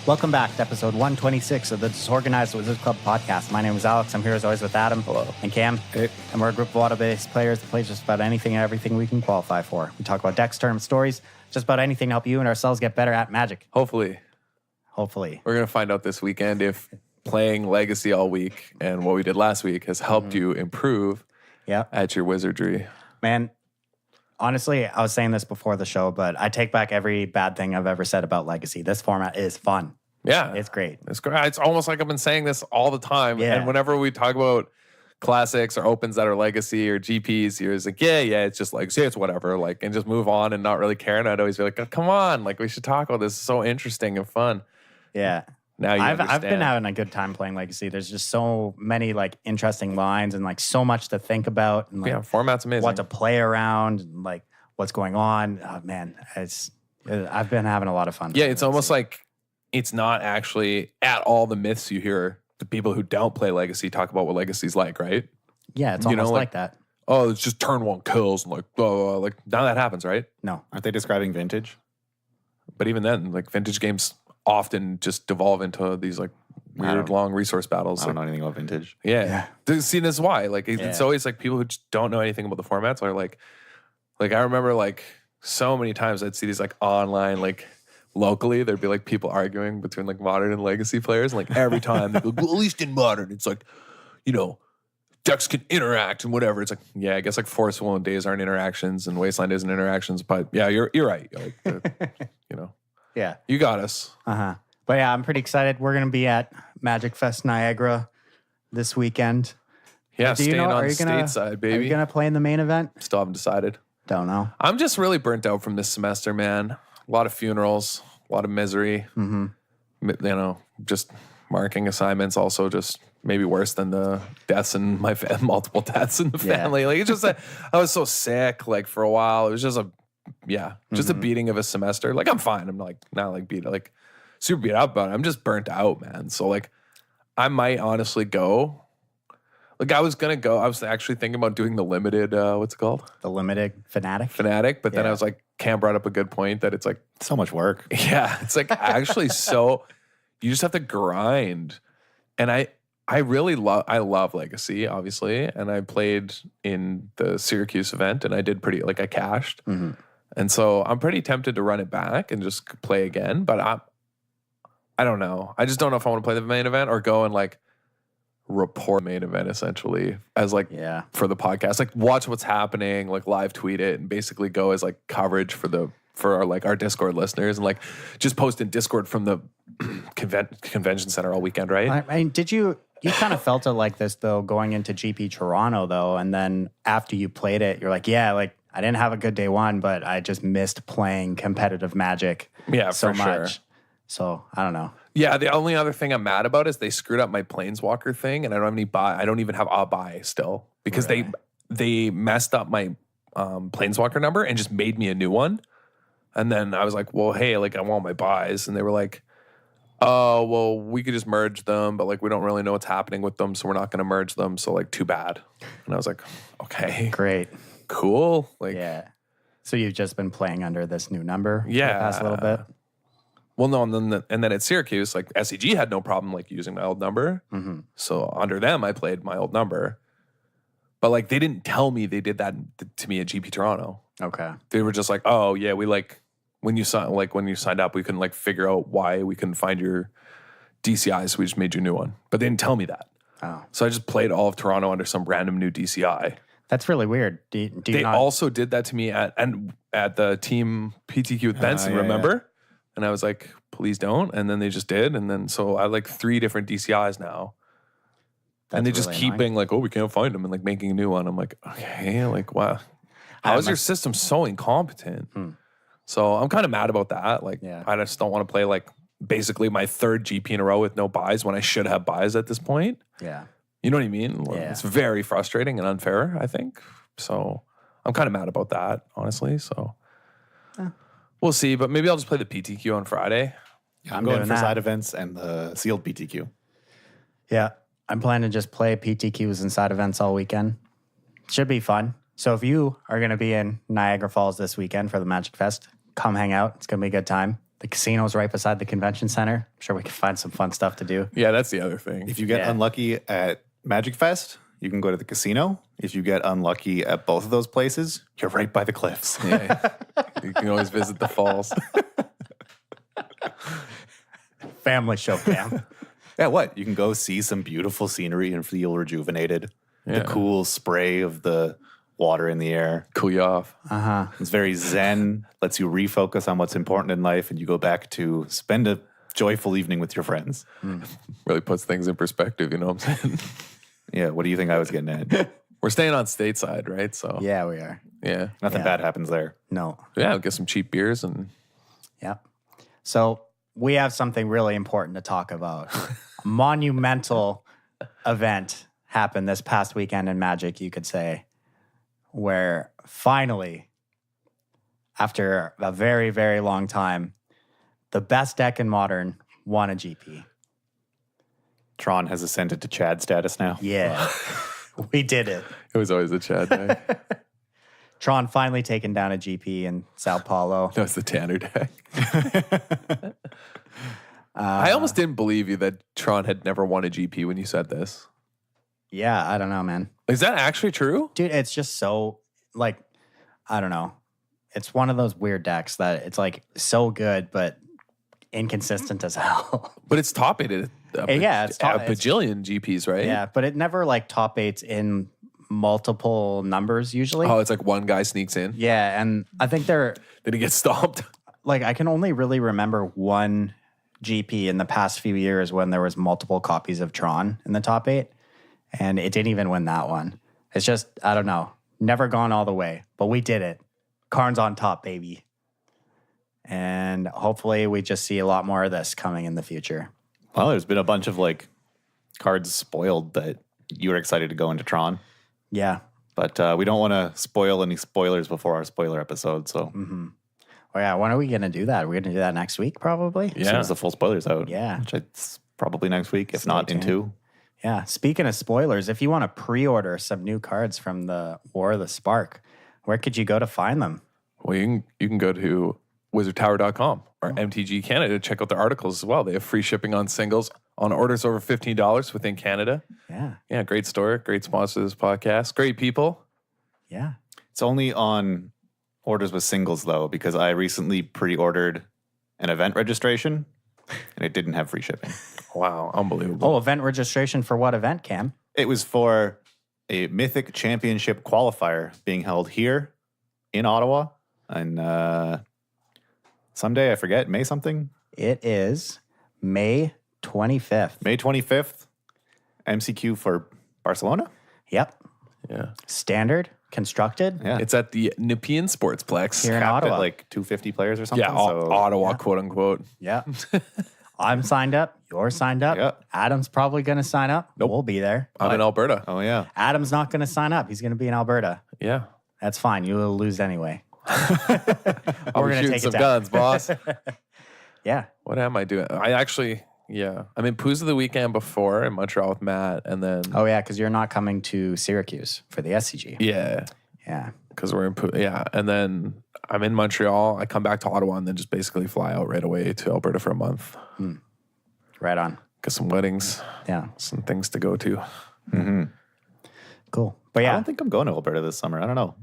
Welcome back to episode 126 of the Disorganized Wizards Club podcast. My name is Alex. I'm here as always with Adam. Hello. And Cam. Hey. And we're a group of auto-based players that play just about anything and everything we can qualify for. We talk about decks, terms, stories, just about anything to help you and ourselves get better at Magic. Hopefully. We're going to find out this weekend if playing Legacy all week and what we did last week has helped you improve at your wizardry. Man, honestly, I was saying this before the show, but I take back every bad thing I've ever said about Legacy. This format is fun. Yeah. It's great. It's great. It's almost like I've been saying this all the time. Yeah. And whenever we talk about classics or opens that are Legacy or GPs, you're just like, yeah, it's just like, it's whatever, like, and just move on and not really care. And I'd always be like, oh, come on, like, we should talk about this. It's so interesting and fun. Yeah. Now you understand. I've been having a good time playing Legacy. There's just so many like interesting lines and like so much to think about. And, like, format's amazing. What to play around and like what's going on. Oh, man, I've been having a lot of fun. Yeah, it's almost like it's not actually at all the myths you hear the people who don't play Legacy talk about what Legacy's like, right? Yeah, it's almost like that. Oh, it's just turn one kills and like, blah, blah, blah. Like none of that happens, right? No. Aren't they describing vintage? But even then, like vintage games often just devolve into these like weird long resource battles. I don't know anything about vintage. Yeah. See, this is why. Like it's always like people who just don't know anything about the formats are like I remember like so many times I'd see these like online like locally, there'd be like people arguing between like modern and legacy players. And like every time they go, well, at least in modern, it's like, you know, decks can interact and whatever. It's like, yeah, I guess like Forceful and Days aren't interactions and Wasteland isn't interactions. But yeah, you're right. Like, you know, yeah, you got us. But yeah, I'm pretty excited. We're gonna be at Magic Fest Niagara this weekend. Yeah, staying on stateside, baby. Are you gonna play in the main event? Still haven't decided. Don't know. I'm just really burnt out from this semester, man. A lot of funerals, a lot of misery. You know, just marking assignments. Also, just maybe worse than the deaths in my multiple deaths in the family. Like it's just I was so sick. Like for a while, it was just a beating of a semester. Like I'm fine. I'm like not like super beat up about it. I'm just burnt out, man. So like I might honestly go. Like I was actually thinking about doing the limited, what's it called? The limited Fanatic. But then I was like, Cam brought up a good point that it's like so much work. Yeah. It's like actually you just have to grind. And I love Legacy, obviously. And I played in the Syracuse event and I did I cashed. And so I'm pretty tempted to run it back and just play again. But I don't know. I just don't know if I want to play the main event or go and like report main event essentially as like for the podcast, like watch what's happening, like live tweet it and basically go as like coverage for our Discord listeners and like just post in Discord from the convention center all weekend, right? I mean, you kind of felt it like this though going into GP Toronto though, and then after you played it, you're like, yeah, like I didn't have a good day one, but I just missed playing competitive Magic so much. Sure. So I don't know. Yeah, the only other thing I'm mad about is they screwed up my Planeswalker thing, and I don't have any buy. I don't even have a buy still because they messed up my Planeswalker number and just made me a new one. And then I was like, well, hey, like I want my buys, and they were like, oh, well, we could just merge them, but like we don't really know what's happening with them, so we're not going to merge them. So like, too bad. And I was like, okay, great, cool, like yeah. So you've just been playing under this new number, for the past little bit. Well, no, and then at Syracuse, like SEG had no problem like using my old number. So under them, I played my old number. But like they didn't tell me they did that to me at GP Toronto. Okay. They were just like, oh yeah, we like when you signed up, we couldn't like figure out why we couldn't find your DCI, so we just made you a new one. But they didn't tell me that. Oh. So I just played all of Toronto under some random new DCI. That's really weird. They also did that to me at the team PTQ with Benson, remember? Yeah. And I was like, please don't. And then they just did. And then so I have like 3 different DCIs now. And they just really keep being like, oh, we can't find them and like making a new one. I'm like, okay, like, wow. How is your system so incompetent? So I'm kind of mad about that. Like, I just don't want to play like basically my 3rd GP in a row with no buys when I should have buys at this point. Yeah. You know what I mean? Yeah. It's very frustrating and unfair, I think. So I'm kind of mad about that, honestly. So we'll see, but maybe I'll just play the PTQ on Friday. Yeah, I'm going for side events and the sealed PTQ. Yeah, I'm planning to just play PTQs and side events all weekend. Should be fun. So if you are going to be in Niagara Falls this weekend for the Magic Fest, come hang out. It's going to be a good time. The casino's right beside the convention center. I'm sure we can find some fun stuff to do. Yeah, that's the other thing. If you get unlucky at Magic Fest, you can go to the casino. If you get unlucky at both of those places, you're right by the cliffs. Yeah. You can always visit the falls. Family show camp. Yeah, what? You can go see some beautiful scenery and feel rejuvenated. Yeah. The cool spray of the water in the air. Cool you off. It's very zen, lets you refocus on what's important in life, and you go back to spend a joyful evening with your friends. Really puts things in perspective, you know what I'm saying? Yeah, what do you think I was getting at? We're staying on stateside, right? So Yeah, we are. yeah. Nothing bad happens there. No. Yeah, we'll get some cheap beers and Yeah. So we have something really important to talk about. A monumental event happened this past weekend in Magic, you could say, where finally, after a very, very long time, the best deck in Modern won a GP. Tron has ascended to Chad status now. Yeah. We did it. it was always a Chad day. Tron finally taken down a GP in Sao Paulo. That was the Tanner deck. I almost didn't believe you that Tron had never won a GP when you said this. Yeah, I don't know, man. Is that actually true? Dude, it's just so, like, I don't know. It's one of those weird decks that it's, like, so good, but inconsistent as hell. But it's top eighted. It's a bajillion GPs, right? Yeah, but it never, like, top eights in multiple numbers usually. Oh, it's like one guy sneaks in. Yeah, and I think they're, Then he gets stomped. like, I can only really remember one GP in the past few years when there was multiple copies of Tron in the top 8, and it didn't even win that one. It's just, I don't know, never gone all the way, but we did it. Karn's on top, baby. And hopefully we just see a lot more of this coming in the future. Well, there's been a bunch of like cards spoiled that you were excited to go into Tron, Yeah. but we don't want to spoil any spoilers before our spoiler episode. So Oh yeah, when are we going to do that? We're going to do that next week probably? as soon as the full spoiler's out, Yeah. which it's probably next week, if not in tuned. 2. Yeah. Speaking of spoilers, if you want to pre-order some new cards from the War of the Spark, where could you go to find them? Well, you can go to wizardtower.com or MTG Canada to check out their articles as well. They have free shipping on singles on orders over $15 within Canada. Yeah. Yeah, great store, great sponsor of this podcast, great people. Yeah. It's only on orders with singles though, because I recently pre-ordered an event registration and it didn't have free shipping. Wow, unbelievable. Oh, event registration for what event, Cam? It was for a Mythic Championship qualifier being held here in Ottawa and someday, I forget, May something? It is May 25th. May 25th, MCQ for Barcelona? Yep. Yeah. Standard, constructed. Yeah. It's at the Nepean Sportsplex. Here in capped Ottawa. at like 250 players or something. Yeah, Ottawa, quote unquote. Yeah. I'm signed up. You're signed up. Yep. Adam's probably going to sign up. Nope. We'll be there. I'm in Alberta. Oh, yeah. Adam's not going to sign up. He's going to be in Alberta. Yeah. That's fine. You will lose anyway. I'll We're be gonna shooting take some it down. guns, boss. Yeah. What am I doing? I'm in Pooza the weekend before in Montreal with Matt, and then Oh, yeah, because you're not coming to Syracuse for the SCG. yeah, Yeah. because we're in and then I'm in Montreal. I come back to Ottawa and then just basically fly out right away to Alberta for a month. Right on. Get some weddings, Yeah. some things to go to. Cool. But I yeah. don't think I'm going to Alberta this summer. I don't know.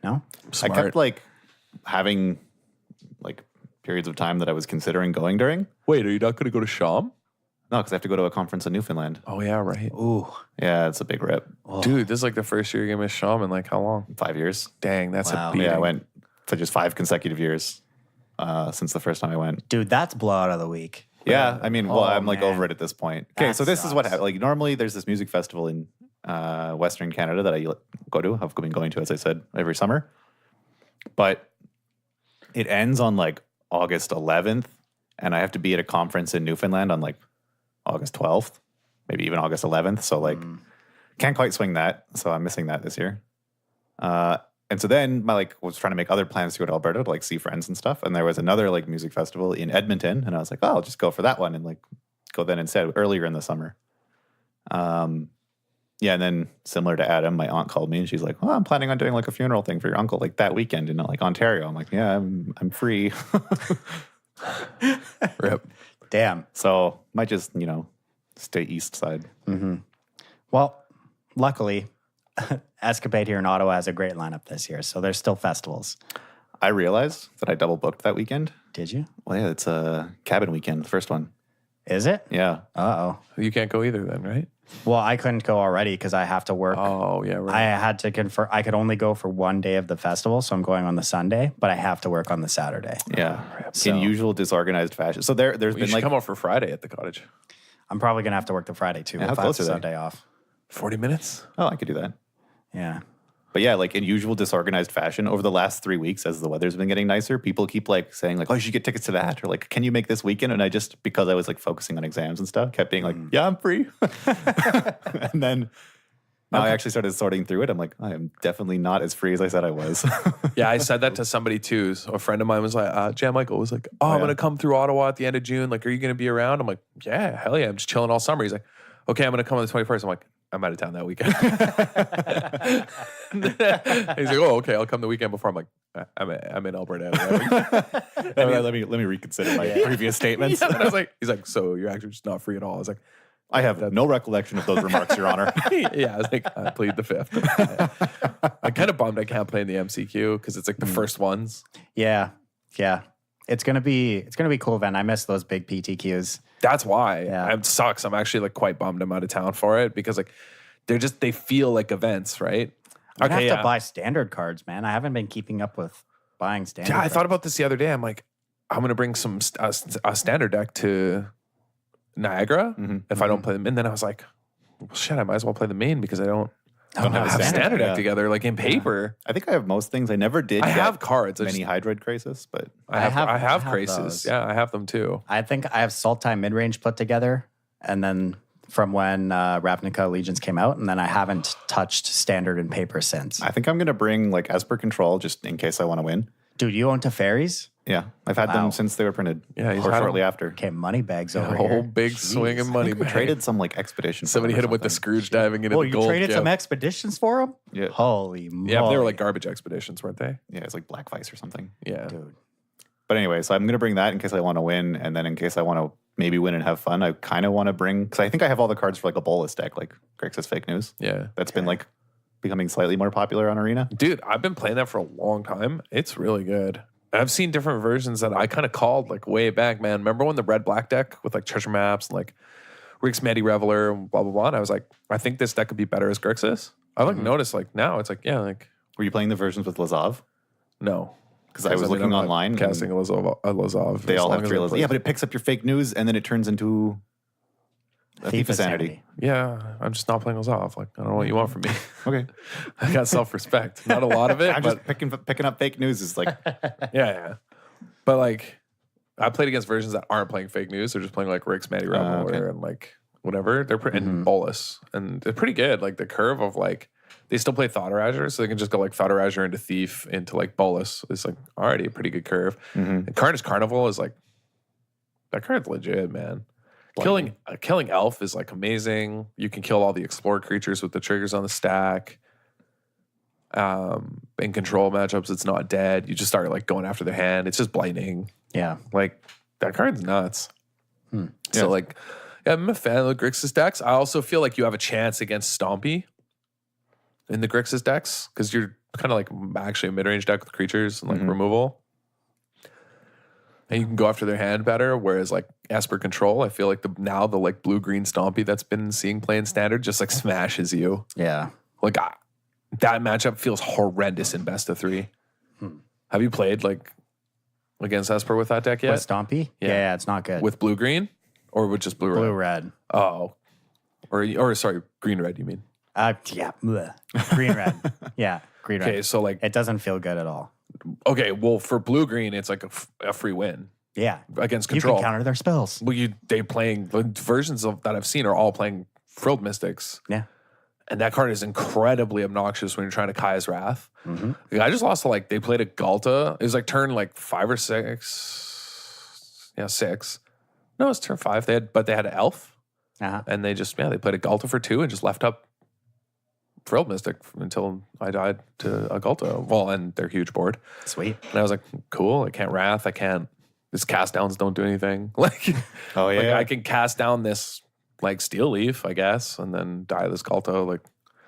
No? Smart. I kept like having like periods of time that I was considering going during. Wait, are you not going to go to Sham? No, because I have to go to a conference in Newfoundland. Oh yeah, right. Ooh. Yeah, it's a big rip. Dude, this is like the first year you're gonna miss Sham in like how long? 5 years. Dang, that's Wow. a beating. Yeah, I went for just 5 consecutive years since the first time I went. Dude, that's blowout of the week. Yeah, I mean, well, I'm like man. over it at this point. Okay, That so this is what sucks. happened. Like normally there's this music festival in Western Canada that I go to. I've been going to, as I said, every summer. But it ends on like August 11th, and I have to be at a conference in Newfoundland on like August 12th, maybe even August 11th. So like, can't quite swing that. So I'm missing that this year. And so then was trying to make other plans to go to Alberta to like see friends and stuff. And there was another like music festival in Edmonton, and I was like, oh, I'll just go for that one and like go then instead earlier in the summer. Yeah, and then similar to Adam, my aunt called me and she's like, "Well, I'm planning on doing like a funeral thing for your uncle like that weekend in like Ontario." I'm like, "Yeah, I'm free." Rip. Damn. So might just, stay east side. Well, luckily, Escapade here in Ottawa has a great lineup this year, so there's still festivals. I realized that I double booked that weekend. Did you? Well, yeah, it's a cabin weekend, the first one. Is it? Yeah. Uh-oh. You can't go either then, right? Well, I couldn't go already because I have to work. Oh, yeah, right. I had to confirm. I could only go for one day of the festival, so I'm going on the Sunday, but I have to work on the Saturday. Yeah. So- In usual disorganized fashion. So there's You been should like, come out for Friday at the cottage. I'm probably going to have to work the Friday too. Yeah, how if I have close are they? Sunday off. 40 minutes? oh, I could do that. Yeah. But yeah, like in usual disorganized fashion, over the last 3 weeks, as the weather's been getting nicer, people keep like saying like, "Oh, you should get tickets to that," or like, "Can you make this weekend?" And I just, because I was like focusing on exams and stuff, kept being like, "Yeah, I'm free." And then now I actually started sorting through it. I'm like, I am definitely not as free as I said I was. Yeah, I said that to somebody too. So a friend of mine was like, Jan Michael was like, I'm going to come through Ottawa at the end of June. Like, are you going to be around? I'm like, yeah, hell yeah. I'm just chilling all summer. He's like, okay, I'm going to come on the 21st. I'm like, I'm out of town that weekend. He's like, oh, okay, I'll come the weekend before. I'm like, I'm in Alberta. let me reconsider my previous statements. And I was like, he's like, so you're actually just not free at all. I was like, I have no recollection of those remarks, Your Honor. yeah, I was like, I plead the fifth. I'm kind of bummed I can't play in the MCQ because it's like the first ones. Yeah. Yeah. It's gonna be a cool event. I miss those big PTQs. That's why. Yeah. It sucks. I'm actually like quite bummed I'm out of town for it because like they feel like events, right? I have to buy standard cards, man. I haven't been keeping up with buying standard. Yeah, I cards. thought about this the other day. I'm like, I'm gonna bring some a standard deck to Niagara if I don't play them. And then I was like, well, shit, I might as well play the main because I don't have a standard deck together, like in paper. I think I have most things. I never did. I have cards. Mini Hydroid Crisis, but I have Crisis. those. Yeah, I have them too. I think I have Sultai mid-range put together, and then from when Ravnica Allegiance came out, and then I haven't touched standard and paper since. I think I'm gonna bring like Esper Control just in case I want to win. Dude, you own Teferis? Yeah, I've had them since they were printed. Yeah, he's or had shortly them. after. Okay, money bags over A here. whole big Jeez. swing of money. We traded some like expedition. Somebody hit him with the Scrooge diving into Well, the you gold. traded gift. some expeditions for them? Yeah. Holy moly. Yeah, but they were like garbage expeditions, weren't they? Yeah, it's like Black Vice or something. Yeah. Dude. But anyway, so I'm gonna bring that in case I want to win, and then in case I want to maybe win and have fun, I kind of want to bring because I think I have all the cards for like a Bolus deck, like Greg says fake news. Yeah. That's been like becoming slightly more popular on Arena. Dude, I've been playing that for a long time. It's really good. I've seen different versions that I kind of called like way back, man. Remember when the red black deck with like treasure maps and like Rick's Mandy Reveler and blah blah blah? And I was like, I think this deck could be better as Grixis. I like noticed like now it's like, yeah, like Were you playing the versions with Lazov? no. Because I was looking I'm not online. and casting a Lazov. They as all long have as 3 it Lazov. plays. Yeah, but it picks up your fake news and then it turns into a Thief of Sanity. Yeah, I'm just not playing Lazov. Like, I don't know what you want from me. Okay. I got self-respect. Not a lot of it, I'm but just picking up fake news is like yeah. But like, I played against versions that aren't playing fake news. They're just playing like Rick's Mandy Reveler okay. and like whatever. They're and Bolus, and they're pretty good. Like the curve of like they still play Thought Erasure, so they can just go like Thought Erasure into Thief into like Bolus. It's like already a pretty good curve. And Carnage Carnival is like that card's legit, man. Killing Elf is like amazing. You can kill all the Explorer creatures with the triggers on the stack. In control matchups, it's not dead. You just start like going after their hand. It's just blinding. Yeah. Like that card's nuts. Yeah. So like, yeah, I'm a fan of the Grixis decks. I also feel like you have a chance against Stompy in the Grixis decks because you're kind of like actually a mid-range deck with creatures and like removal. And you can go after their hand better. Whereas like Esper Control, I feel like the like blue-green Stompy that's been seeing play in standard just like smashes you. Yeah. Like that matchup feels horrendous in best of 3. Have you played like against Esper with that deck yet? With Stompy? Yeah, it's not good. With blue-green? Or with just blue-red? blue-red. Oh. Or sorry, green-red you mean? Yeah. bleh. Green-red. Yeah, green-red. Okay, so like, It doesn't feel good at all. okay, well for blue-green, it's like a free win Yeah. against You control. can counter their spells. Well, they playing, the versions of that I've seen are all playing Frilled Mystics. Yeah. And that card is incredibly obnoxious when you're trying to Kai's Wrath. I just lost to like, they played a Galta. It was like turn like 5 or 6. Yeah, 6. No, it's turn 5. They had an Elf. Uh-huh. And they just, they played a Galta for 2 and just left up Frilled Mystic until I died to a Galta. Well, and their huge board. Sweet. And I was like, cool, I can't Wrath, I can't This cast downs don't do anything. Like, Oh yeah. like I can cast down this like Steel Leaf, I guess, and then die this Galto. Like,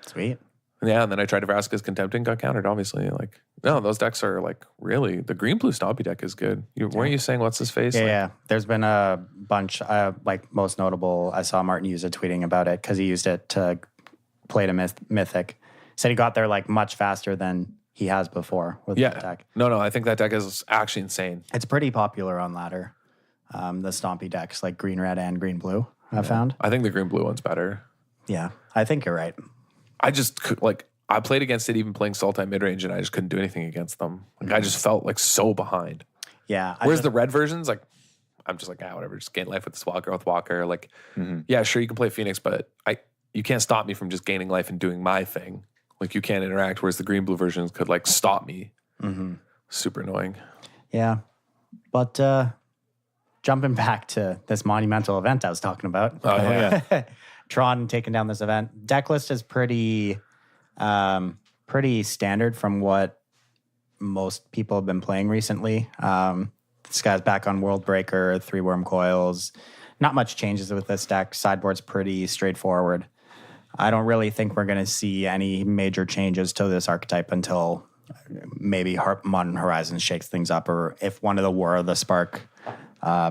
Sweet. yeah, and then I tried to Vraska's Contempting, got countered, obviously. Like, no, those decks are like really, the green blue Stompy deck is good. Weren't you saying what's his face? Yeah, Like, yeah. There's been a bunch, like most notable, I saw Martin User tweeting about it because he used it to play to Mythic. Said he got there like much faster than he has before with that deck. No, I think that deck is actually insane. It's pretty popular on ladder. The Stompy decks, like green, red, and green, blue, I found. I think the green blue one's better. Yeah, I think you're right. I just like I played against it even playing Sultai midrange, and I just couldn't do anything against them. Like I just felt like so behind. Yeah. Whereas the red versions, like I'm just like, whatever, just gain life with this Walker with Walker. Like, yeah, sure you can play Phoenix, but you can't stop me from just gaining life and doing my thing. Like you can't interact. Whereas the green blue versions could like stop me. Super annoying. Yeah. But jumping back to this monumental event I was talking about. Oh yeah. Tron taking down this event. Deck list is pretty standard from what most people have been playing recently. This guy's back on World Breaker, 3 Worm Coils. Not much changes with this deck. Sideboard's pretty straightforward. I don't really think we're going to see any major changes to this archetype until maybe Modern Horizons shakes things up, or if one of the War of the Spark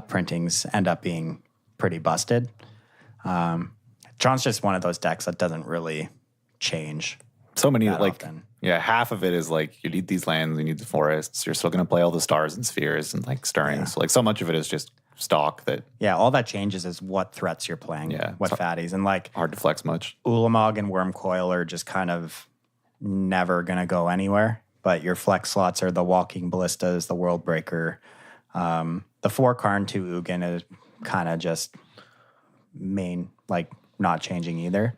printings end up being pretty busted. Tron's just one of those decks that doesn't really change. So many, that like, often. yeah, half of it is like you need these lands, you need the forests. You're still going to play all the stars and spheres and like stirrings. Yeah. So, like, so much of it is just stock that Yeah, all that changes is what threats you're playing, what fatties. And like hard to flex much. Ulamog and Worm Coil are just kind of never going to go anywhere. But your flex slots are the Walking Ballistas, the World Breaker. The 4 Karn 2 Ugin is kind of just main, like not changing either.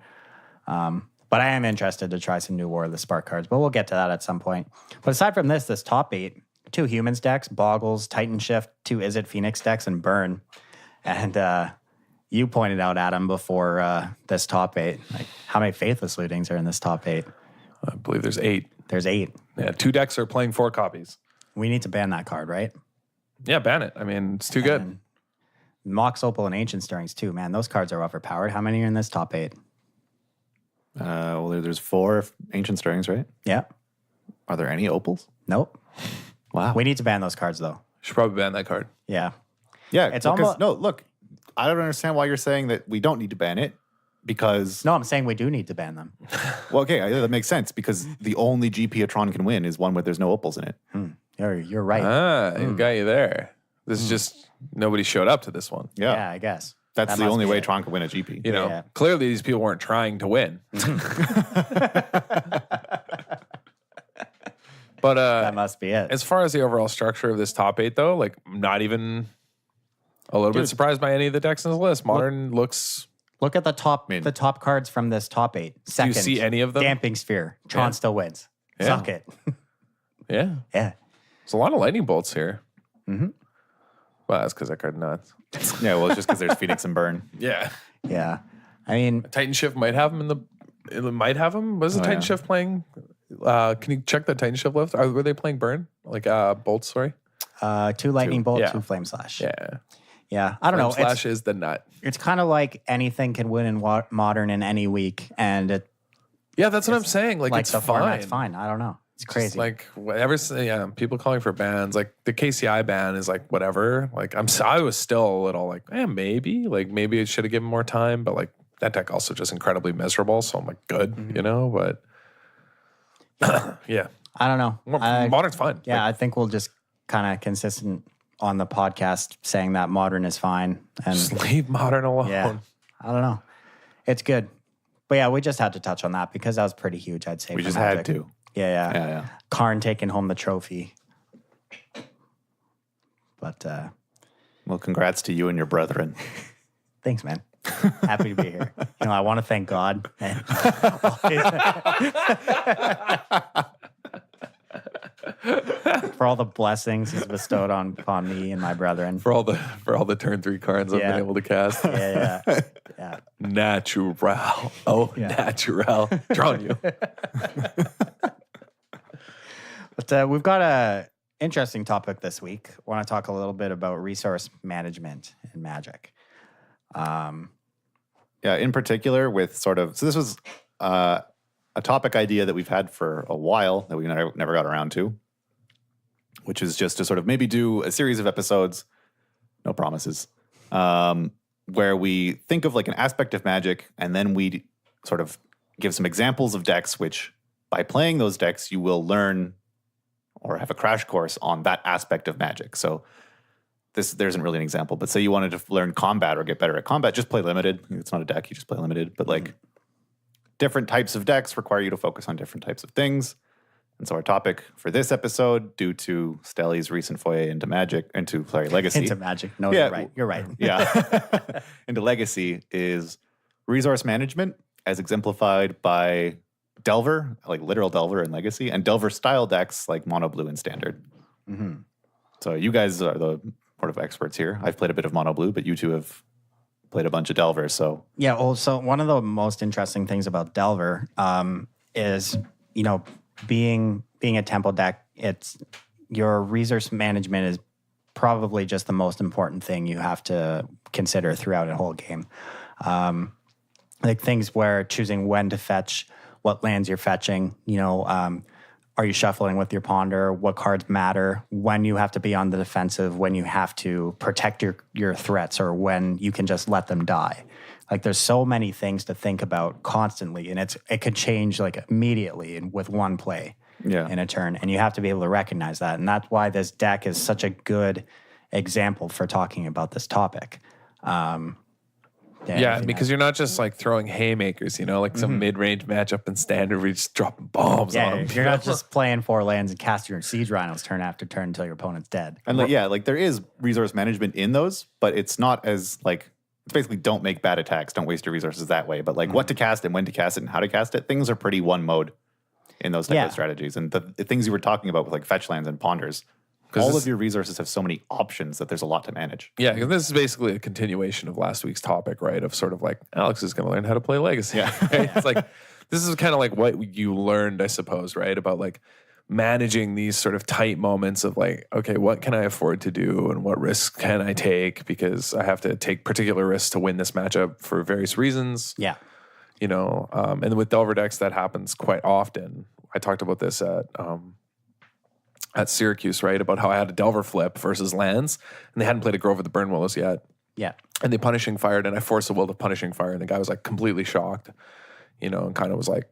But I am interested to try some new War of the Spark cards, but we'll get to that at some point. But aside from this top 8, 2 Humans decks, Boggles, Titan Shift, 2 Izzet Phoenix decks, and Burn. And you pointed out, Adam, before this top 8, like how many Faithless Lootings are in this top 8? I believe there's 8. There's 8. Yeah, 2 decks are playing 4 copies. We need to ban that card, right? Yeah, ban it. I mean, it's too good. And Mox Opal and Ancient Stirrings too, man. Those cards are overpowered. How many are in this top 8? Well, there's 4 ancient stirrings, right? Yeah. Are there any opals? Nope. Wow. We need to ban those cards though. Should probably ban that card. Yeah. Yeah, It's it's almost- no. Look, I don't understand why you're saying that we don't need to ban it because No, I'm saying we do need to ban them. well, okay, that makes sense because the only GP a Tron can win is one where there's no opals in it. You're right. You got you there. This is just nobody showed up to this one. Yeah, Yeah, I guess. that's That the must only be way it. Tron can win a GP. You know, Yeah. clearly these people weren't trying to win. But That must be it. as far as the overall structure of this top 8, though, like I'm not even a little bit surprised by any of the decks in this list. Modern looks. Look at the top mean- the top cards from this top 8. Do you Second. see any of them? Damping Sphere. Tron Yeah. still wins. Yeah. Suck it. Yeah, Yeah. there's a lot of lightning bolts here. Well, that's because that card nuts. Yeah, well, it's just because there's Phoenix and Burn. Yeah, Yeah. I mean, Titan Shift might have him in the. It might have him. Was the Oh, Titan yeah. Shift playing? Can you check that Titan Shift list? Were they playing Burn? Like bolts? Sorry. 2 Lightning Bolt, Yeah. 2 Flame Slash. Yeah. Yeah. I don't know. Flame Slash is the nut. It's kind of like anything can win in Modern in any week. And it, Yeah, that's what I'm saying. Like it's the fine. format's fine. I don't know. It's crazy. Just like whatever. Yeah, people calling for bans. Like the KCI ban is like whatever. Like I was still a little like, maybe. Like maybe it should have given more time. But like that deck also just incredibly miserable. So I'm like, good, you know. But yeah, I don't know. Modern's fine. Yeah, Like, I think we'll just kind of consistent on the podcast saying that Modern is fine. And just leave Modern alone. yeah, I don't know. It's good. But yeah, we just had to touch on that because that was pretty huge, I'd say. We for just Magic. had to. Yeah. Yeah. Karn taking home the trophy. But Well, congrats to you and your brethren. thanks, man. Happy to be here. You know, I want to thank God. And for all the blessings he's bestowed upon me and my brethren. for all the turn 3 cards I've Yeah. been able to cast. Yeah. Natural. Oh, natural. Drawing you. But we've got a interesting topic this week. I want to talk a little bit about resource management in Magic. In particular with so this was a topic idea that we've had for a while that we never got around to, which is just to sort of maybe do a series of episodes, no promises, where we think of like an aspect of Magic and then we sort of give some examples of decks, which by playing those decks, you will learn or have a crash course on that aspect of Magic. So there isn't really an example, but say you wanted to learn combat or get better at combat, just play limited. It's not a deck, you just play limited. But like different types of decks require you to focus on different types of things. And so our topic for this episode, due to Stelly's recent foray into Legacy. Into Magic. No, You're right. Yeah. Into Legacy is resource management as exemplified by Delver, like literal Delver in Legacy, and Delver style decks like Mono Blue and Standard. Mm-hmm. So you guys are the sort of experts here. I've played a bit of Mono Blue, but you two have played a bunch of Delver. So yeah. Well, so one of the most interesting things about Delver is, being a tempo deck, it's your resource management is probably just the most important thing you have to consider throughout a whole game. Like things where choosing when to fetch, what lands you're fetching, are you shuffling with your ponder? What cards matter? When you have to be on the defensive, when you have to protect your threats, or when you can just let them die. Like there's so many things to think about constantly, and it could change like immediately with one play in a turn, and you have to be able to recognize that. And that's why this deck is such a good example for talking about this topic. Because you're not just like throwing haymakers, like some mid-range matchup in Standard where you're just dropping bombs on them. You're not just playing 4 lands and casting your Siege Rhinos turn after turn until your opponent's dead. And there is resource management in those, but it's not as like, it's basically don't make bad attacks, don't waste your resources that way. But like what to cast and when to cast it and how to cast it, things are pretty one mode in those type of strategies. And the things you were talking about with like fetch lands and ponders, all of your resources have so many options that there's a lot to manage. Yeah, because this is basically a continuation of last week's topic, right? Of sort of like, Alex is going to learn how to play Legacy. Yeah. Right? It's like, this is kind of like what you learned, I suppose, right? About like managing these sort of tight moments of like, okay, what can I afford to do and what risks can I take? Because I have to take particular risks to win this matchup for various reasons. Yeah. And with Delver decks, that happens quite often. I talked about this at Syracuse, right? About how I had a Delver flip versus lands, and they hadn't played a Grove of the Burn Willows yet. Yeah. And they Punishing Fired, and I forced a will to Punishing Fire, and the guy was like completely shocked, and kind of was like,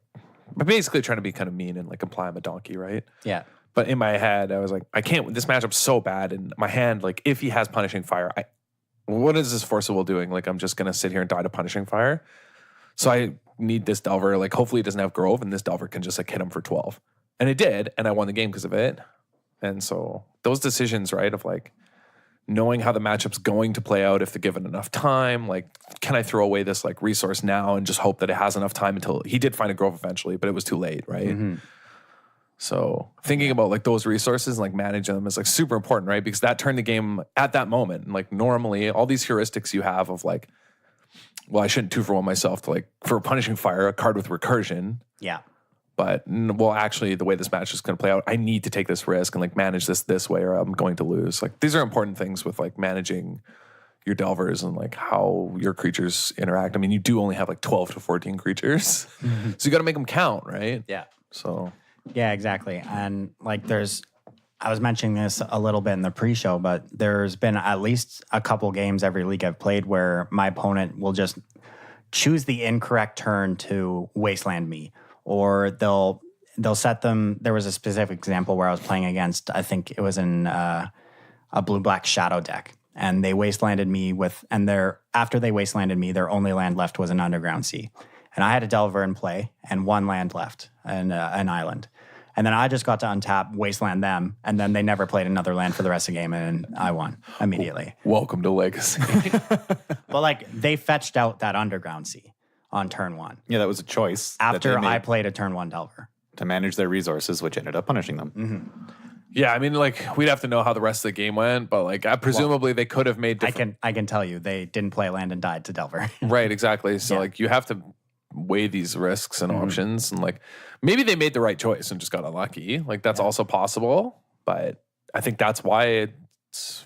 basically trying to be kind of mean and like imply I'm a donkey, right? Yeah. But in my head, I was like, I can't, this matchup's so bad, and my hand, like, if he has Punishing Fire, what is this Force of Will doing? Like, I'm just going to sit here and die to Punishing Fire. So I need this Delver, like, hopefully he doesn't have Grove, and this Delver can just like hit him for 12. And it did, and I won the game because of it. And so those decisions, right, of like knowing how the matchup's going to play out if they're given enough time, like can I throw away this like resource now and just hope that it has enough time until he did find a Grove eventually, but it was too late, right? Mm-hmm. So thinking about like those resources and like managing them is like super important, right? Because that turned the game at that moment. And like normally all these heuristics you have of like, well, I shouldn't 2-for-1 myself to like, for Punishing Fire, a card with recursion. Yeah. But, well, actually, the way this match is going to play out, I need to take this risk and, like, manage this way or I'm going to lose. Like, these are important things with, like, managing your Delvers and, like, how your creatures interact. I mean, you do only have, like, 12 to 14 creatures. Mm-hmm. So you got to make them count, right? Yeah. So. Yeah, exactly. And, like, I was mentioning this a little bit in the pre-show, but there's been at least a couple games every league I've played where my opponent will just choose the incorrect turn to wasteland me. Or they'll set them. There was a specific example where I was playing against, I think it was in a blue-black shadow deck, and they wastelanded me after they wastelanded me, their only land left was an Underground Sea. And I had a Delver in play and 1 land left, and an island. And then I just got to untap, wasteland them, and then they never played another land for the rest of the game, and I won immediately. Welcome to Legacy. But like they fetched out that Underground Sea on turn 1. Yeah, that was a choice. After I played a turn 1 Delver. To manage their resources, which ended up punishing them. Mm-hmm. Yeah, I mean, like, we'd have to know how the rest of the game went, but, like, presumably they could have made different... I can tell you, they didn't play land and died to Delver. Right, exactly. So, like, you have to weigh these risks and options, and, like, maybe they made the right choice and just got unlucky. Like, that's also possible, but I think that's why it's,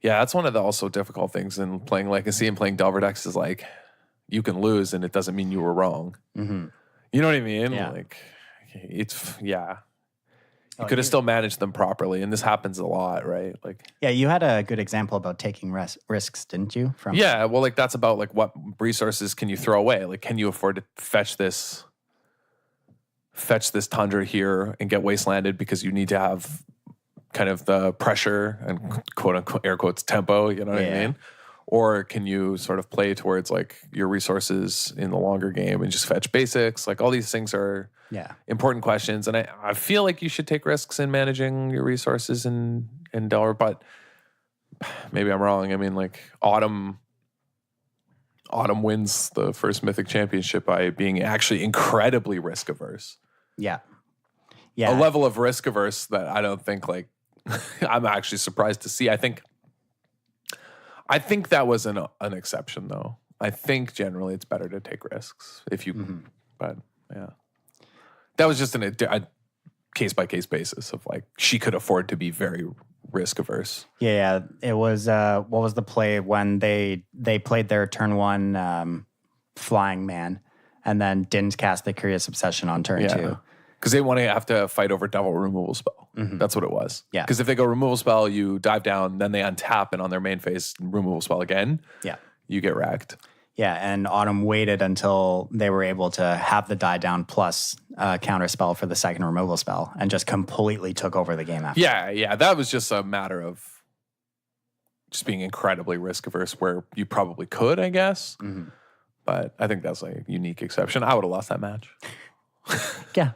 yeah, that's one of the also difficult things in playing Legacy and playing Delver decks is like, you can lose and it doesn't mean you were wrong. Mm-hmm. You know what I mean? Yeah. Like, it's, yeah. You could have still managed them properly, and this happens a lot, right? Like, yeah, you had a good example about taking risks, didn't you? Yeah, well, like that's about like what resources can you throw away? Like, can you afford to fetch this Tundra here and get wastelanded because you need to have kind of the pressure and quote unquote air quotes tempo, you know what I mean? Or can you sort of play towards like your resources in the longer game and just fetch basics? Like all these things are important questions. And I feel like you should take risks in managing your resources in Delver, but maybe I'm wrong. I mean, like Autumn wins the first Mythic Championship by being actually incredibly risk averse. Yeah. A level of risk averse that I don't think like I'm actually surprised to see. I think that was an exception though. I think generally it's better to take risks if you, but yeah. That was just a case-by-case basis of like, she could afford to be very risk averse. Yeah. It was, what was the play when they played their turn 1 Flying Man and then didn't cast the Curious Obsession on turn 2? Because they want to have to fight over Devil Removal Spell. That's what it was. Yeah. Because if they go Removal Spell, you dive down, then they untap, and on their main phase, Removal Spell again. Yeah. You get wrecked. Yeah, and Autumn waited until they were able to have the die down plus counter spell for the second removal spell and just completely took over the game after. Yeah. That was just a matter of just being incredibly risk averse where you probably could, I guess. But I think that's like a unique exception. I would have lost that match. Yeah.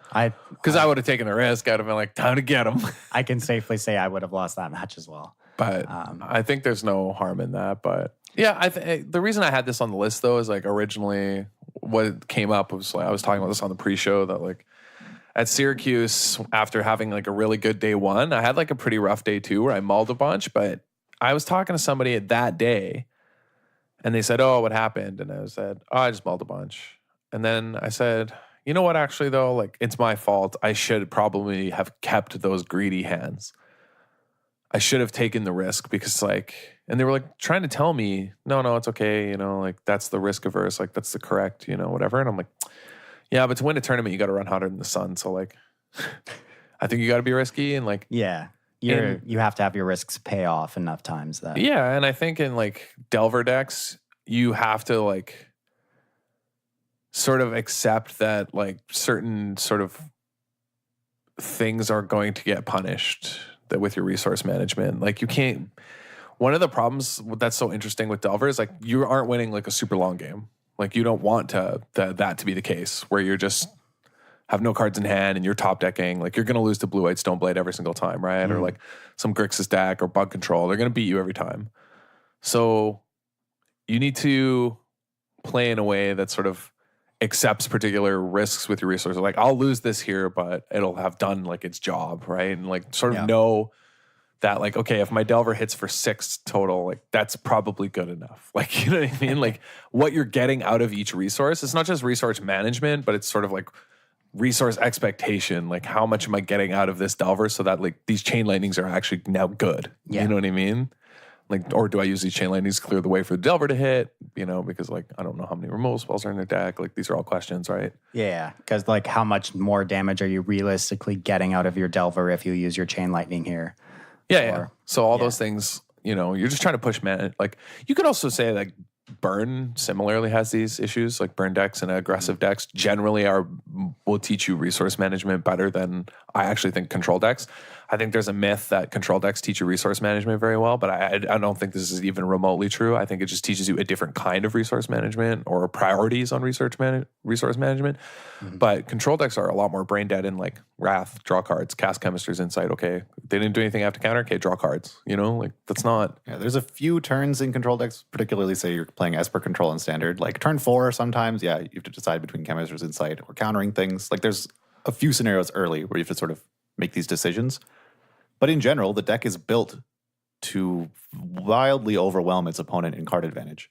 Because I would have taken the risk. I'd have been like, time to get him. I can safely say I would have lost that match as well. But I think there's no harm in that. But yeah, the reason I had this on the list though is like originally what came up was like I was talking about this on the pre-show that like at Syracuse after having like a really good day 1, I had like a pretty rough day 2 where I mauled a bunch. But I was talking to somebody that day, and they said, "Oh, what happened?" And I said, "Oh, I just mauled a bunch." And then I said, "You know what? Actually, though, like it's my fault. I should probably have kept those greedy hands. I should have taken the risk because like." And they were like trying to tell me, no, it's okay. You know, like that's the risk averse. Like that's the correct, you know, whatever. And I'm like, yeah, but to win a tournament, you got to run hotter than the sun. So like, I think you got to be risky and like, yeah, you have to have your risks pay off enough times that. Yeah. And I think in like Delver decks, you have to like sort of accept that like certain sort of things are going to get punished that with your resource management. Like you can't. One of the problems that's so interesting with Delver is like you aren't winning like a super long game. Like you don't want that to be the case where you're just have no cards in hand and you're top decking. Like you're going to lose to Blue-White Stoneblade every single time, right? Or like some Grixis deck or Bug Control. They're going to beat you every time. So you need to play in a way that sort of accepts particular risks with your resources. Like I'll lose this here, but it'll have done like its job, right? And like sort of know that like, okay, if my Delver hits for 6 total, like that's probably good enough. Like, you know what I mean? Like what you're getting out of each resource, it's not just resource management, but it's sort of like resource expectation. Like how much am I getting out of this Delver so that like these chain lightnings are actually now good. You know what I mean? Like, or do I use these chain lightnings to clear the way for the Delver to hit? You know, because like, I don't know how many removal spells are in their deck. Like these are all questions, right? Yeah. Because like how much more damage are you realistically getting out of your Delver if you use your chain lightning here? Yeah. So all those things, you know, you're just trying to push man. Like you could also say like Burn similarly has these issues. Like Burn decks and aggressive decks generally will teach you resource management better than I actually think control decks. I think there's a myth that control decks teach you resource management very well, but I don't think this is even remotely true. I think it just teaches you a different kind of resource management or priorities on resource management. But control decks are a lot more brain dead in like Wrath, draw cards, cast Chemistry's Insight. Okay, they didn't do anything I have to counter. Okay, draw cards. You know, like that's not. Yeah, there's a few turns in control decks, particularly say you're playing Esper control in standard. Like turn 4, sometimes, you have to decide between Chemistry's Insight or countering things. Like there's a few scenarios early where you have to sort of make these decisions. But in general, the deck is built to wildly overwhelm its opponent in card advantage.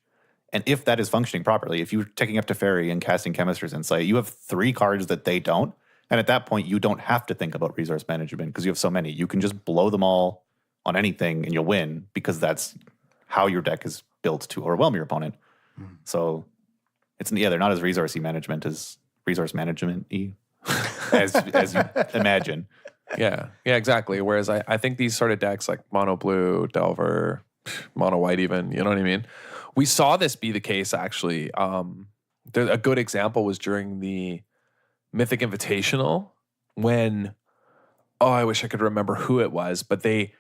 And if that is functioning properly, if you're taking up Teferi and casting Chemistry's Insight, you have 3 cards that they don't. And at that point, you don't have to think about resource management because you have so many. You can just blow them all on anything and you'll win because that's how your deck is built to overwhelm your opponent. So they're not as resource management as you imagine. Yeah, exactly. Whereas I think these sort of decks like mono blue, Delver, mono white even, you know what I mean? We saw this be the case actually. A good example was during the Mythic Invitational when, I wish I could remember who it was, but they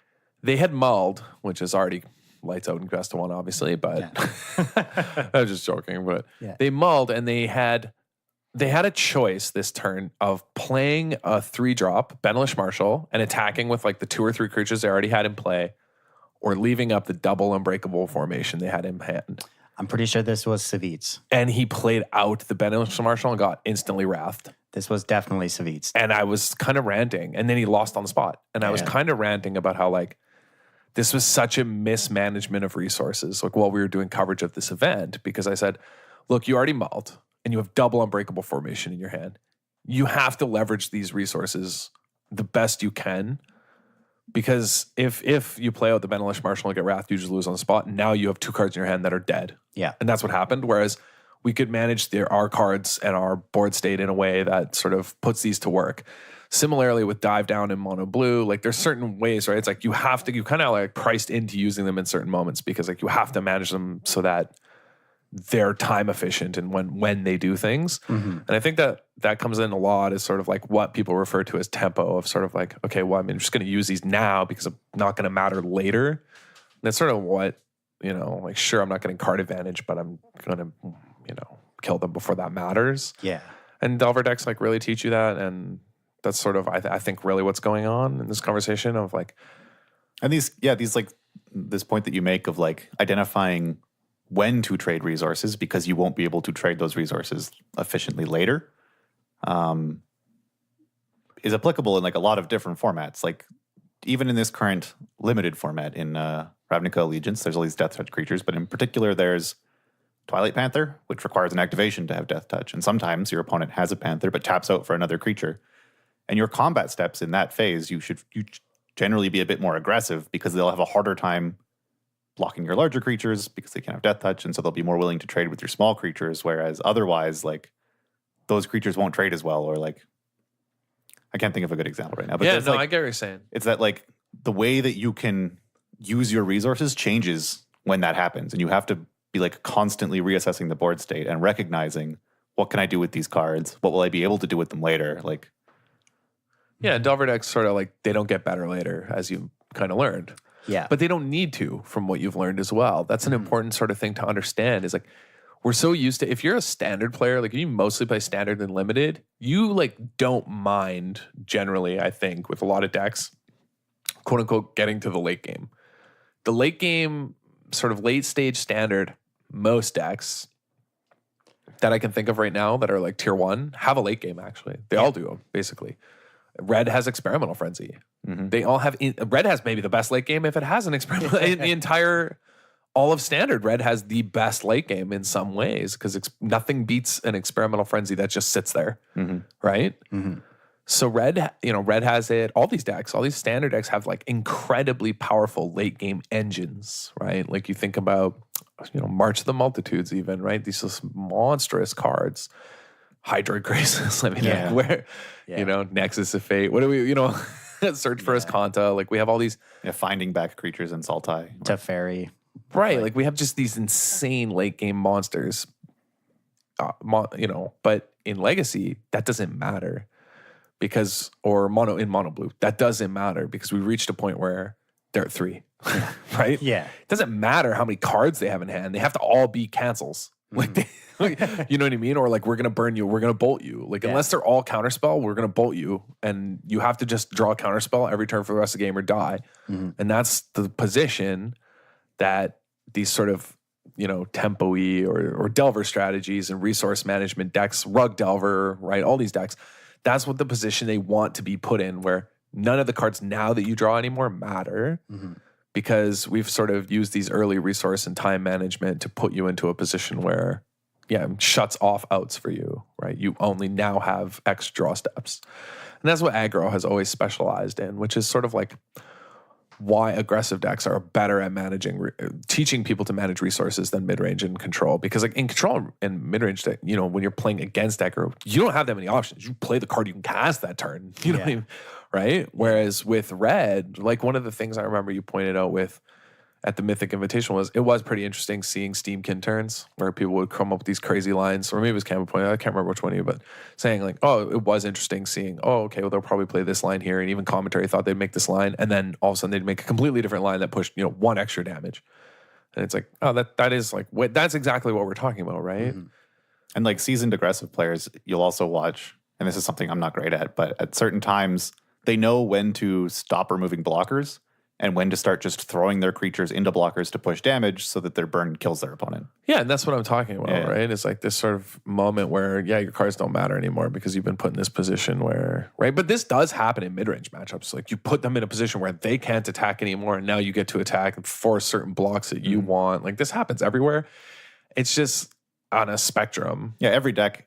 had mulled, which is already lights out in best of one, obviously, but I was just joking. But they mulled and they had a choice this turn of playing a 3-drop Benelish Marshal and attacking with like the 2 or 3 creatures they already had in play, or leaving up the double Unbreakable formation they had in hand. I'm pretty sure this was Savitz. And he played out the Benelish Marshal and got instantly wrathed. This was definitely Savitz. And I was kind of ranting. And then he lost on the spot. And I was kind of ranting about how like this was such a mismanagement of resources, like while we were doing coverage of this event, because I said, look, you already mulled and you have double Unbreakable formation in your hand. You have to leverage these resources the best you can. Because if you play out the Benelish Marshal and get Wrath, you just lose on the spot. And now you have 2 cards in your hand that are dead. Yeah. And that's what happened. Whereas we could manage our cards and our board state in a way that sort of puts these to work. Similarly with Dive Down and Mono Blue, like there's certain ways, right? It's like you kind of like priced into using them in certain moments because like you have to manage them so that they're time efficient and when they do things. And I think that comes in a lot as sort of like what people refer to as tempo of sort of like, okay, well, I'm just going to use these now because I'm not going to matter later. And that's sort of what, like, sure, I'm not getting card advantage, but I'm going to, kill them before that matters. Yeah. And Delver decks like really teach you that. And that's sort of, I think really what's going on in this conversation of like. And these like this point that you make of like identifying when to trade resources because you won't be able to trade those resources efficiently later, is applicable in like a lot of different formats. Like even in this current limited format in Ravnica Allegiance, there's all these Death Touch creatures, but in particular there's Twilight Panther, which requires an activation to have Death Touch. And sometimes your opponent has a Panther but taps out for another creature. And your combat steps in that phase, you generally be a bit more aggressive because they'll have a harder time blocking your larger creatures because they can't have Death Touch, and so they'll be more willing to trade with your small creatures, whereas otherwise, like, those creatures won't trade as well, or, like, I can't think of a good example right now. But I get like, what you're saying. It's that, like, the way that you can use your resources changes when that happens, and you have to be, like, constantly reassessing the board state and recognizing, what can I do with these cards? What will I be able to do with them later? Like, yeah, Delver decks sort of, like, they don't get better later, as you kind of learned. Yeah. But they don't need to from what you've learned as well. That's an important sort of thing to understand is like, we're so used to, if you're a standard player, like if you mostly play standard and limited, you like don't mind generally, I think, with a lot of decks, quote unquote, getting to the late game. The late game, sort of late stage standard, most decks that I can think of right now that are like tier 1 have a late game actually. They all do, basically. Red has Experimental Frenzy. They all have. Red has maybe the best late game if it has an experimental. The entire, all of Standard, Red has the best late game in some ways because nothing beats an Experimental Frenzy that just sits there, right? So Red has it. All these decks, all these Standard decks have like incredibly powerful late game engines, right? Like you think about, March of the Multitudes, even, right? These are monstrous cards. Hydroid Graces. I mean, like where, Nexus of Fate. What do we, Search for Escanta. Like we have all these. Yeah, finding back creatures in Sultai. Teferi. Right. Like we have just these insane late game monsters, but in Legacy, that doesn't matter because, or mono blue, that doesn't matter because we reached a point where they're at 3, right? Yeah. It doesn't matter how many cards they have in hand. They have to all be cancels. Like, you know what I mean? Or like, we're going to burn you. We're going to bolt you. Like, unless they're all counterspell, we're going to bolt you. And you have to just draw a counterspell every turn for the rest of the game or die. And that's the position that these sort of, tempo-y or Delver strategies and resource management decks, Rug Delver, right? All these decks, that's what the position they want to be put in, where none of the cards now that you draw anymore matter. Because we've sort of used these early resource and time management to put you into a position where shuts off outs for you, right? You only now have X draw steps. And that's what aggro has always specialized in, which is sort of like why aggressive decks are better at teaching people to manage resources than mid-range and control. Because like in control and mid-range deck, when you're playing against aggro, you don't have that many options. You play the card you can cast that turn, you know what I mean? Right? Whereas with red, like one of the things I remember you pointed out at the Mythic Invitational it was pretty interesting seeing Steamkin turns where people would come up with these crazy lines, or maybe it was Campbell pointed out, I can't remember which one of you, but saying like, oh, it was interesting seeing, oh, okay, well, they'll probably play this line here, and even commentary thought they'd make this line, and then all of a sudden they'd make a completely different line that pushed, 1 extra damage. And it's like, oh, that is like, that's exactly what we're talking about, right? Mm-hmm. And like seasoned aggressive players, you'll also watch, and this is something I'm not great at, but at certain times, they know when to stop removing blockers and when to start just throwing their creatures into blockers to push damage so that their burn kills their opponent. Yeah, and that's what I'm talking about, right? It's like this sort of moment where, your cards don't matter anymore because you've been put in this position where, right? But this does happen in mid-range matchups. Like you put them in a position where they can't attack anymore, and now you get to attack and force certain blocks that you want. Like this happens everywhere. It's just on a spectrum. Yeah, every deck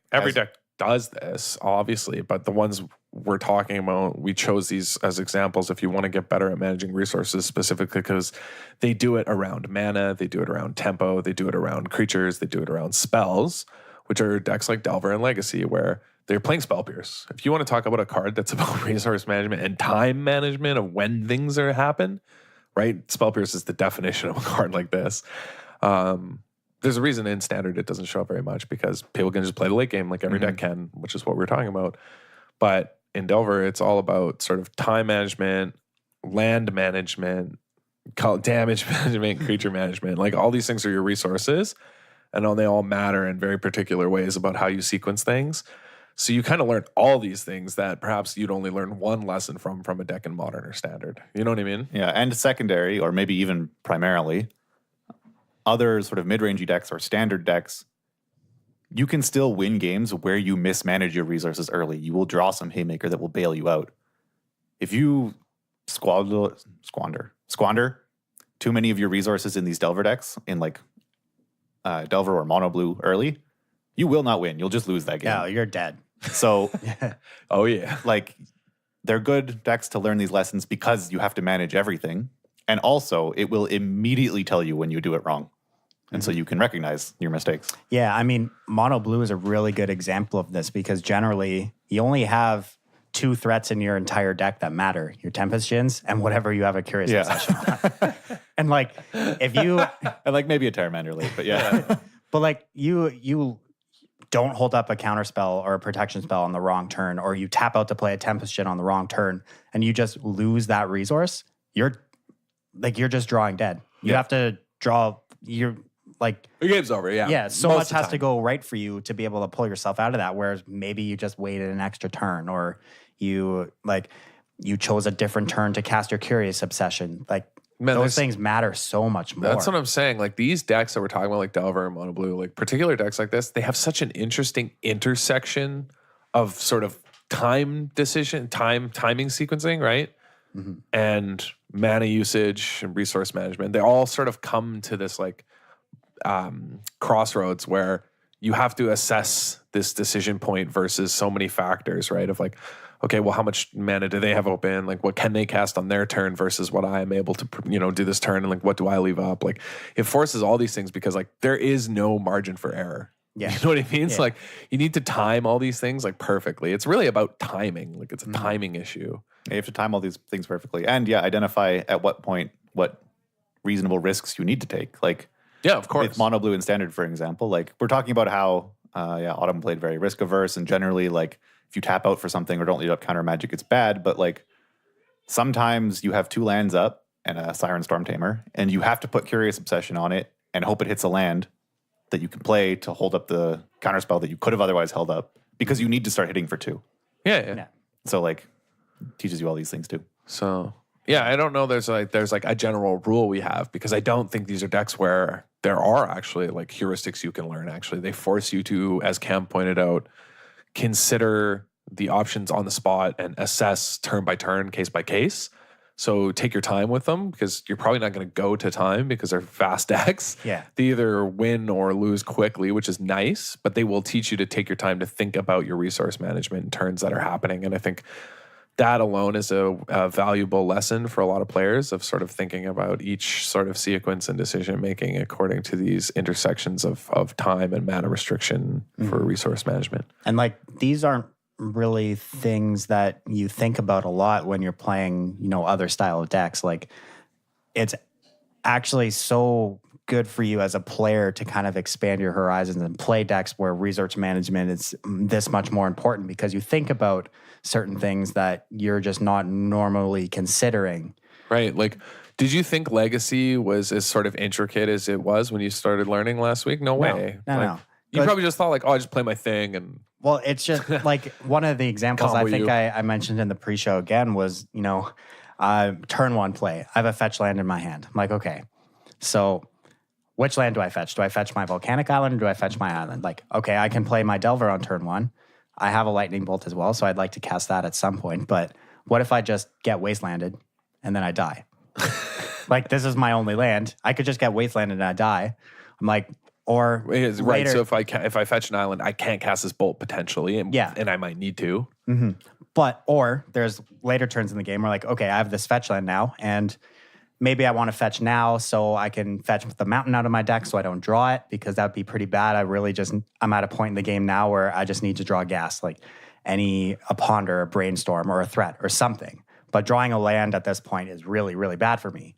does this, obviously, but the ones we're talking about, we chose these as examples if you want to get better at managing resources, specifically because they do it around mana, they do it around tempo, they do it around creatures, they do it around spells, which are decks like Delver and Legacy where they're playing Spell Pierce. If you want to talk about a card that's about resource management and time management of when things are happen, right? Spell Pierce is the definition of a card like this. There's a reason in Standard it doesn't show up very much because people can just play the late game like every deck can, which is what we're talking about. But in Delver, it's all about sort of time management, land management, damage management, creature management. Like all these things are your resources, and they all matter in very particular ways about how you sequence things. So you kind of learn all these things that perhaps you'd only learn one lesson from a deck in Modern or Standard. You know what I mean? Yeah, and secondary, or maybe even primarily, other sort of mid-rangey decks or Standard decks, you can still win games where you mismanage your resources early. You will draw some haymaker that will bail you out. If you squander too many of your resources in these Delver decks, in like Delver or Mono Blue early, you will not win. You'll just lose that game. Yeah, you're dead. So, oh yeah, like they're good decks to learn these lessons because you have to manage everything, and also it will immediately tell you when you do it wrong. And so you can recognize your mistakes. Yeah, I mean, Mono Blue is a really good example of this because generally you only have 2 threats in your entire deck that matter. Your Tempest Djinns and whatever you have a Curious Obsession on. And like, if you... and like maybe a Terramander late, but yeah. But like, you don't hold up a counter spell or a protection spell on the wrong turn, or you tap out to play a Tempest Djinn on the wrong turn, and you just lose that resource, you're just drawing dead. You have to draw... Like the game's over, yeah. Yeah, so much has to go right for you to be able to pull yourself out of that. Whereas maybe you just waited an extra turn, or you chose a different turn to cast your Curious Obsession. Like those things matter so much more. That's what I'm saying. Like these decks that we're talking about, like Delver and Mono Blue, like particular decks like this, they have such an interesting intersection of sort of timing sequencing, right? Mm-hmm. And mana usage and resource management. They all sort of come to this like crossroads where you have to assess this decision point versus so many factors, right? Of like, okay, well, how much mana do they have open? Like, what can they cast on their turn versus what I am able to, do this turn? And like, what do I leave up? Like, it forces all these things because like there is no margin for error. Yeah. You know what I mean? It's like you need to time all these things like perfectly. It's really about timing. Like it's a timing issue. You have to time all these things perfectly. And identify at what point what reasonable risks you need to take. Like, yeah, of course. With Mono Blue and Standard, for example, like we're talking about how, Autumn played very risk averse, and generally, like if you tap out for something or don't lead up counter magic, it's bad. But like sometimes you have 2 lands up and a Siren Storm Tamer, and you have to put Curious Obsession on it and hope it hits a land that you can play to hold up the counterspell that you could have otherwise held up because you need to start hitting for 2. Yeah. So like teaches you all these things too. So yeah, I don't know. There's like a general rule we have because I don't think these are decks where there are actually like heuristics you can learn. Actually, they force you to, as Cam pointed out, consider the options on the spot and assess turn by turn, case by case. So take your time with them because you're probably not going to go to time because they're fast decks. Yeah. They either win or lose quickly, which is nice, but they will teach you to take your time to think about your resource management and turns that are happening. And I think that alone is a valuable lesson for a lot of players of sort of thinking about each sort of sequence and decision making according to these intersections of time and mana restriction for resource management. And like these aren't really things that you think about a lot when you're playing, other style of decks. Like it's actually so good for you as a player to kind of expand your horizons and play decks where resource management is this much more important because you think about certain things that you're just not normally considering. Right. Like, did you think Legacy was as sort of intricate as it was when you started learning last week? No way. No. You probably just thought like, I just play my thing and... Well, it's just like one of the examples I think I mentioned in the pre-show again was, turn one play. I have a fetch land in my hand. I'm like, okay, so which land do I fetch? Do I fetch my volcanic island or do I fetch my island? Like, okay, I can play my Delver on turn one. I have a lightning bolt as well, so I'd like to cast that at some point. But what if I just get wastelanded and then I die? Like, this is my only land. I could just get wastelanded and I die. I'm like... Or right, later, so if I fetch an island, I can't cast this bolt potentially, and I might need to. Mm-hmm. Or there's later turns in the game where like, okay, I have this fetch land now, and maybe I want to fetch now so I can fetch the mountain out of my deck so I don't draw it because that would be pretty bad. I'm at a point in the game now where I just need to draw gas, like a ponder, a brainstorm, or a threat or something. But drawing a land at this point is really, really bad for me.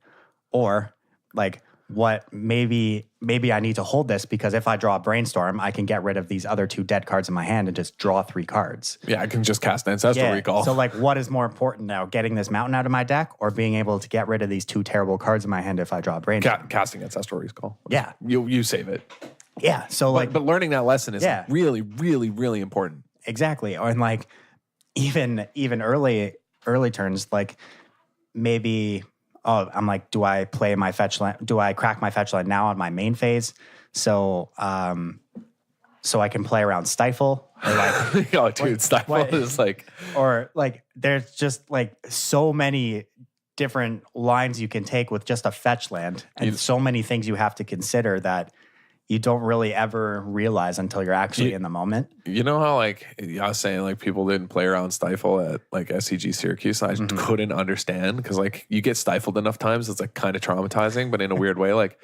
Or like, what maybe I need to hold this because if I draw a brainstorm, I can get rid of these other two dead cards in my hand and just draw 3 cards. Yeah, I can just cast Ancestral Recall. So like, what is more important now, getting this mountain out of my deck or being able to get rid of these 2 terrible cards in my hand if I draw a brainstorm? Casting Ancestral Recall. Yeah. You save it. Yeah. So but learning that lesson is really, really, really important. Exactly. And like even early turns, like maybe... Oh, I'm like, do I play my fetch land? Do I crack my fetch land now on my main phase? So I can play around Stifle. Or like, oh, dude, Stifle is like... Or like, there's just like so many different lines you can take with just a fetch land. And so many things you have to consider that you don't really ever realize until you're actually in the moment. You know how like I was saying like people didn't play around Stifle at like SCG Syracuse and I couldn't understand because like you get stifled enough times it's like kind of traumatizing but in a weird way. Like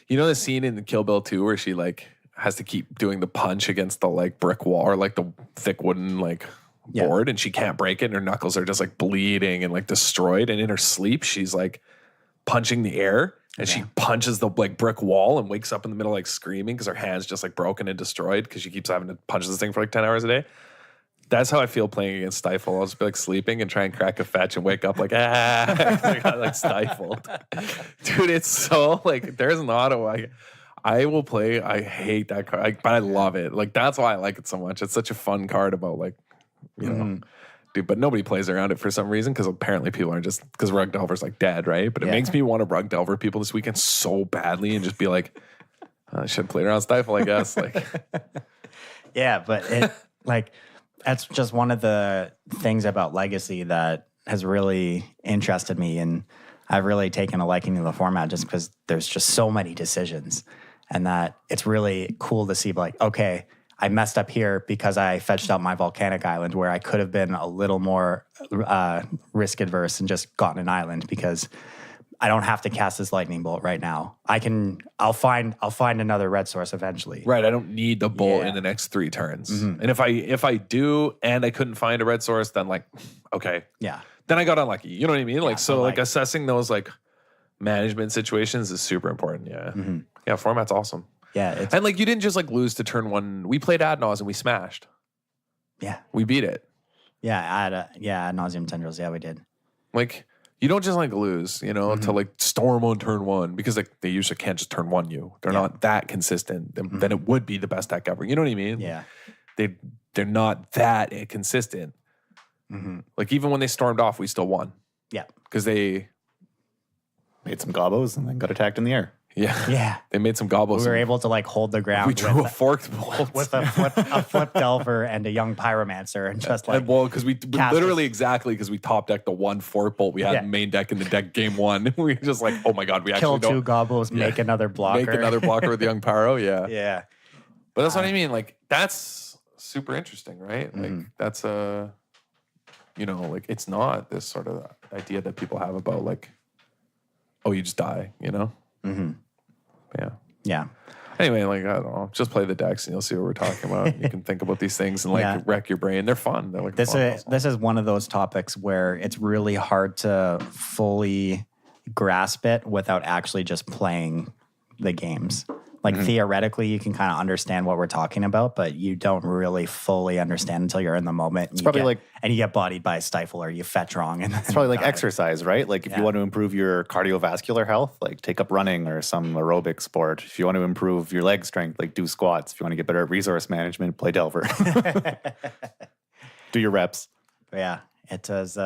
the scene in Kill Bill 2 where she like has to keep doing the punch against the like brick wall or like the thick wooden like board and she can't break it and her knuckles are just like bleeding and like destroyed and in her sleep she's like punching the air. And she punches the like brick wall and wakes up in the middle like screaming because her hand's just like broken and destroyed because she keeps having to punch this thing for like 10 hours a day. That's how I feel playing against Stifle. I'll just be like sleeping and try and crack a fetch and wake up like, I got like stifled. Dude, it's so like, there's an auto. I will play. I hate that card, but I love it. Like, that's why I like it so much. It's such a fun card about like, you know. Dude, but nobody plays around it for some reason because apparently people are just because Rug Delver's like dead, right? But it makes me want to Rug Delver people this weekend so badly and just be like, I should have played around Stifle, I guess. Like, yeah, but it like that's just one of the things about Legacy that has really interested me, and I've really taken a liking to the format just because there's just so many decisions, and that it's really cool to see like, okay, I messed up here because I fetched out my volcanic island where I could have been a little more risk adverse and just gotten an island because I don't have to cast this lightning bolt right now. I'll find another red source eventually. Right. I don't need the bolt in the next 3 turns. And if I do and I couldn't find a red source, then like, okay. Yeah. Then I got unlucky. You know what I mean? Like, so like assessing those like management situations is super important. Yeah. Yeah. Format's awesome. Yeah. And like you didn't just like lose to turn 1. We played Ad Nauseam and we smashed. Yeah. We beat it. Yeah. Ad Nauseam Tendrils. Yeah, we did. Like you don't just like lose, you know, to like storm on turn 1 because like they usually can't just turn 1 you. They're not that consistent. Then it would be the best deck ever. You know what I mean? Yeah. They're not that consistent. Like even when they stormed off, we still won. Yeah. Because they made some gobos and then got attacked in the air. Yeah. They made some gobbles. We were able to like hold the ground. We drew a forked bolt. With a flip delver and a young pyromancer and just like. Well, because we literally exactly because we top decked the one fork bolt we had main deck in the deck game 1. We just like, oh my God, we kill actually two gobbles, make another blocker. Make another blocker with the young pyro. Yeah. Yeah. But that's what I mean. Like, that's super interesting, right? Like, that's like, it's not this sort of idea that people have about like, oh, you just die, Mm-hmm. Yeah. Yeah. Anyway, like, I don't know, just play the decks and you'll see what we're talking about. You can think about these things and like wreck your brain. They're fun. They're like this is one of those topics where it's really hard to fully grasp it without actually just playing the games. Like theoretically, you can kind of understand what we're talking about, but you don't really fully understand until you're in the moment. And you get bodied by a stifle or you fetch wrong. And it's probably like exercise, right? Like if you want to improve your cardiovascular health, like take up running or some aerobic sport. If you want to improve your leg strength, like do squats. If you want to get better at resource management, play Delver. Do your reps. Yeah, it has.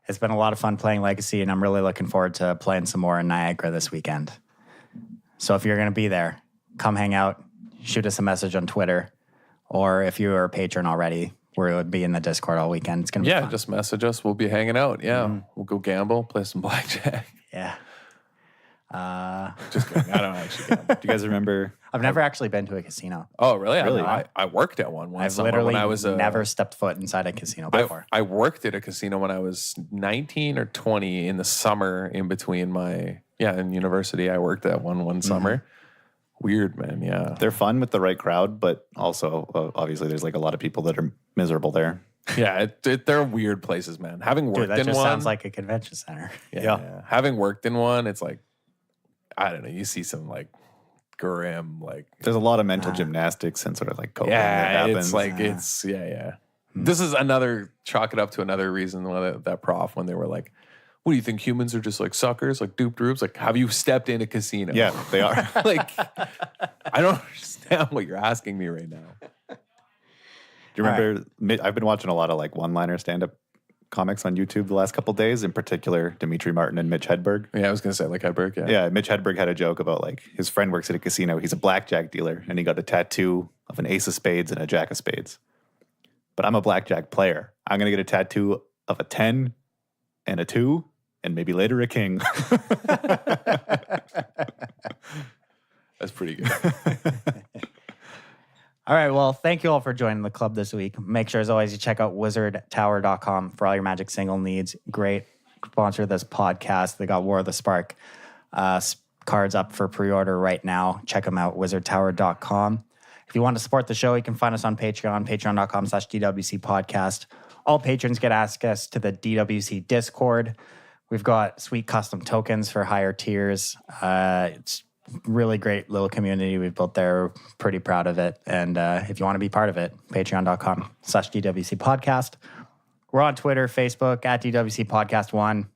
It's been a lot of fun playing Legacy, and I'm really looking forward to playing some more in Niagara this weekend. So if you're going to be there, come hang out, shoot us a message on Twitter, or if you are a patron already, we would be in the Discord all weekend. It's going to be fun. Just message us. We'll be hanging out. Yeah, we'll go gamble, play some blackjack. Yeah. Just kidding. I don't actually gamble. Do you guys remember? I've never actually been to a casino. Oh, really? I worked at one I've summer literally when I was never stepped foot inside a casino before. I worked at a casino when I was 19 or 20 in the summer in between in university. I worked at one summer. Weird, man. Yeah. They're fun with the right crowd, but also obviously there's like a lot of people that are miserable there. Yeah, they're weird places, man. Having worked that in just one sounds like a convention center. Yeah. Having worked in one, it's like, I don't know, you see some like grim, like there's a lot of mental gymnastics and sort of like coping that happens. It's like This is another, chalk it up to another reason why that prof, when they were like, what do you think, humans are just like suckers, like duped rubes? Like, have you stepped in a casino? Yeah, they are. Like, I don't understand what you're asking me right now. Do you remember, I've been watching a lot of like one-liner stand-up comics on YouTube the last couple of days, in particular Dimitri Martin and Mitch Hedberg. Yeah, I was going to say like Hedberg, yeah. Yeah, Mitch Hedberg had a joke about like his friend works at a casino. He's a blackjack dealer and he got a tattoo of an ace of spades and a jack of spades. But I'm a blackjack player. I'm going to get a tattoo of a 10 and a 2 and maybe later a king. That's pretty good. All right, well, thank you all for joining the club this week. Make sure, as always, you check out wizardtower.com for all your Magic single needs. Great sponsor of this podcast. They got War of the Spark cards up for pre-order right now. Check them out, wizardtower.com. If you want to support the show, you can find us on Patreon, patreon.com/DWC Podcast. All patrons get access to the DWC Discord. We've got sweet custom tokens for higher tiers. It's really great little community we've built there. Pretty proud of it. And if you want to be part of it, patreon.com/DWC Podcast. We're on Twitter, Facebook, at DWC Podcast 1.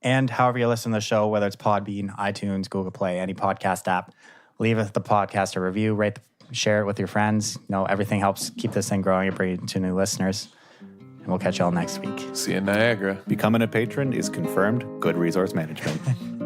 And however you listen to the show, whether it's Podbean, iTunes, Google Play, any podcast app, leave us the podcast a review, share it with your friends. Everything helps keep this thing growing and bring it to new listeners. And we'll catch you all next week. See you in Niagara. Becoming a patron is confirmed good resource management.